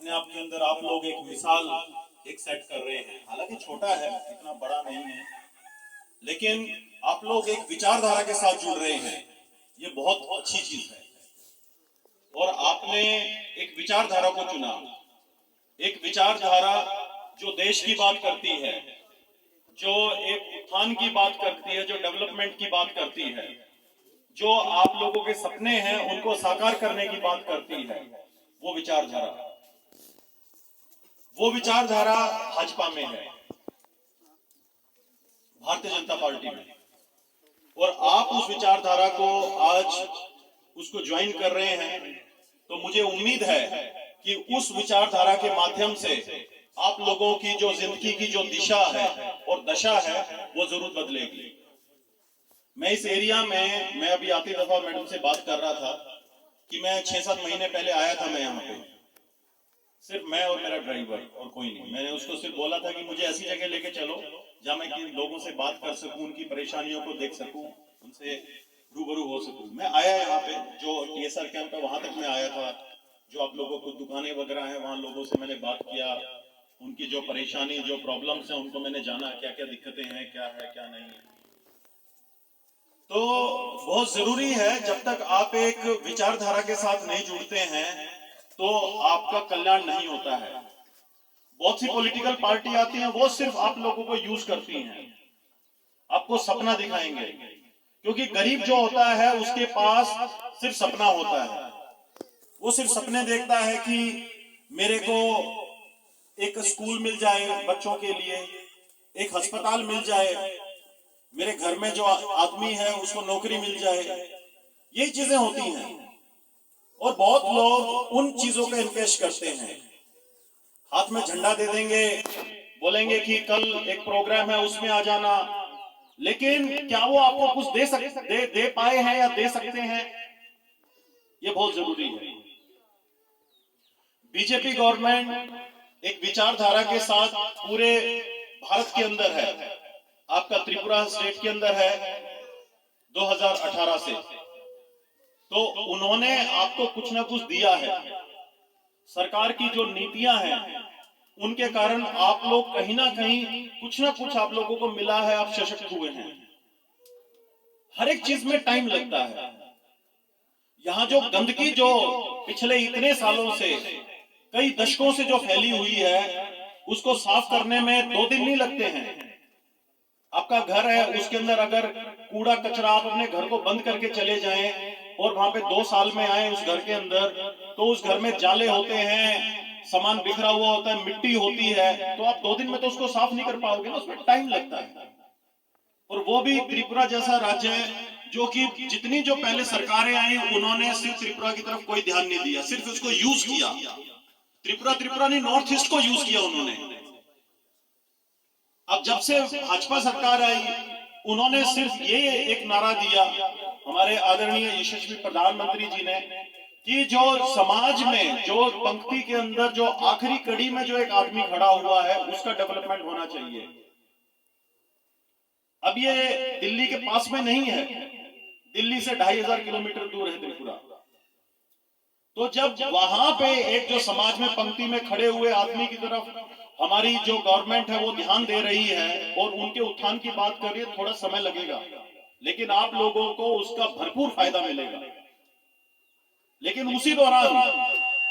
अपने आप के अंदर आप लोग एक मिसाल एक सेट कर रहे हैं। हालांकि छोटा है, इतना बड़ा नहीं है, लेकिन आप लोग एक विचारधारा के साथ जुड़ रहे हैं। ये बहुत अच्छी चीज है। और आपने एक विचारधारा को चुना, एक विचारधारा जो देश की बात करती है, जो एक उत्थान की बात करती है, जो डेवलपमेंट की बात करती है, जो आप लोगों के सपने हैं उनको साकार करने की बात करती है। वो विचारधारा भाजपा में है, भारतीय जनता पार्टी में। और आप उस विचारधारा को आज उसको ज्वाइन कर रहे हैं, तो मुझे उम्मीद है कि उस विचारधारा के माध्यम से आप लोगों की जो जिंदगी की जो दिशा है और दशा है वो जरूर बदलेगी। मैं इस एरिया में, मैं अभी आती दफा मैडम से बात कर रहा था कि मैं 6-7 महीने पहले आया था। मैं यहाँ पे सिर्फ मैं और मेरा ड्राइवर और कोई नहीं। मैंने उसको सिर्फ बोला था कि मुझे ऐसी जगह लेके चलो जहां मैं लोगों से बात कर सकूं, उनकी परेशानियों को देख सकूं, उनसे रूबरू हो सकूं। मैं आया यहाँ पे, जो TSR कैंप है वहां तक मैं आया था। जो आप लोगों को दुकानें वगैरह हैं वहां लोगों से मैंने बात किया, उनकी जो परेशानी, जो प्रॉब्लम्स हैं उनको मैंने जाना, क्या क्या दिक्कतें हैं, क्या है क्या नहीं है। तो बहुत जरूरी है, जब तक आप एक विचारधारा के साथ नहीं जुड़ते हैं तो आपका कल्याण नहीं होता है। बहुत सी पॉलिटिकल पार्टी आती हैं, वो सिर्फ आप लोगों को यूज करती हैं, आपको सपना दिखाएंगे। क्योंकि गरीब जो होता है उसके पास सिर्फ सपना होता है। वो सिर्फ सपने देखता है कि मेरे को एक स्कूल मिल जाए बच्चों के लिए, एक अस्पताल मिल जाए, मेरे घर में जो आदमी है उसको नौकरी मिल जाए। यही चीजें होती हैं। और बहुत लोग उन चीजों का इन्वेस्ट करते हैं, हाथ में झंडा दे देंगे, बोलेंगे कि कल एक प्रोग्राम है उसमें आ जाना। लेकिन क्या वो आपको कुछ दे पाए हैं या दे सकते हैं, ये बहुत जरूरी है। बीजेपी गवर्नमेंट एक विचारधारा के साथ पूरे भारत के अंदर है। आपका त्रिपुरा स्टेट के अंदर है 2018 से। तो उन्होंने आपको कुछ ना कुछ दिया है। सरकार की जो नीतियां हैं उनके कारण आप लोग कहीं ना कहीं कुछ ना कुछ आप लोगों को मिला है, आप सशक्त हुए हैं। हर एक चीज में टाइम लगता है। यहाँ जो गंदगी जो पिछले इतने सालों से, कई दशकों से जो फैली हुई है, उसको साफ करने में 2 दिन नहीं लगते हैं। आपका घर है, उसके अंदर अगर कूड़ा कचरा, आप अपने घर को बंद करके चले जाएं और वहां पे 2 साल में आए उस घर के अंदर, तो उस घर में जाले होते हैं, सामान बिखरा हुआ होता है, मिट्टी होती है, तो आप 2 दिन में तो उसको साफ नहीं कर पाओगे ना, उसमें टाइम लगता है। और वो भी त्रिपुरा जैसा राज्य है जो कि जितनी जो पहले सरकारें आई उन्होंने सिर्फ त्रिपुरा की तरफ कोई ध्यान नहीं दिया, सिर्फ उसको यूज किया। त्रिपुरा नहीं, नॉर्थ ईस्ट को यूज किया उन्होंने। अब जब से भाजपा सरकार आई, उन्होंने सिर्फ ये एक नारा दिया, हमारे आदरणीय यशस्वी प्रधानमंत्री जी ने, कि जो समाज में, जो पंक्ति के अंदर, जो आखिरी कड़ी में जो एक आदमी खड़ा हुआ है उसका डेवलपमेंट होना चाहिए। अब ये दिल्ली के पास में नहीं है, दिल्ली से 2500 किलोमीटर दूर है त्रिपुरा। तो जब वहां पे एक जो समाज में पंक्ति में खड़े हुए आदमी की तरफ हमारी जो गवर्नमेंट है वो ध्यान दे रही है और उनके उत्थान की बात कर रही है, थोड़ा समय लगेगा, लेकिन आप लोगों को उसका भरपूर फायदा मिलेगा। लेकिन उसी दौरान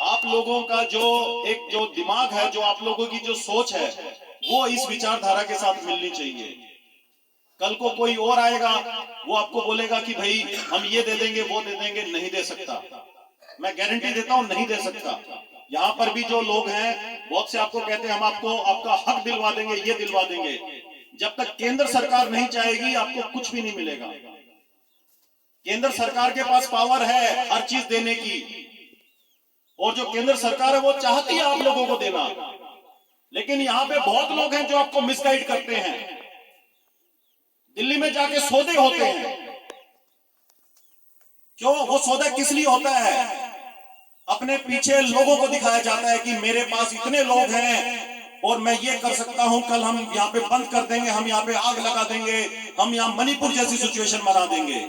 आप लोगों का जो दिमाग है, जो आप लोगों की जो सोच है, वो इस विचारधारा के साथ मिलनी चाहिए। कल को कोई और आएगा, वो आपको बोलेगा कि भाई हम ये दे देंगे, वो दे देंगे, नहीं दे सकता। मैं गारंटी देता हूं, नहीं दे सकता। यहाँ पर भी जो लोग हैं, बहुत से आपको कहते हैं हम आपको आपका हक दिलवा देंगे, ये दिलवा देंगे। जब तक केंद्र सरकार नहीं चाहेगी आपको कुछ भी नहीं मिलेगा। केंद्र सरकार के पास पावर है हर चीज देने की, और जो केंद्र सरकार है वो चाहती है आप लोगों को देना। लेकिन यहाँ पे बहुत लोग हैं जो आपको मिसगाइड करते हैं। दिल्ली में जाके सौदे होते हैं, क्यों? वो सौदा किस लिए होता है? अपने पीछे लोगों को दिखाया जाता है कि मेरे पास इतने लोग हैं और मैं ये कर सकता हूं, कल हम यहाँ पे बंद कर देंगे, हम यहाँ पे आग लगा देंगे, हम यहाँ मणिपुर जैसी सिचुएशन बना देंगे।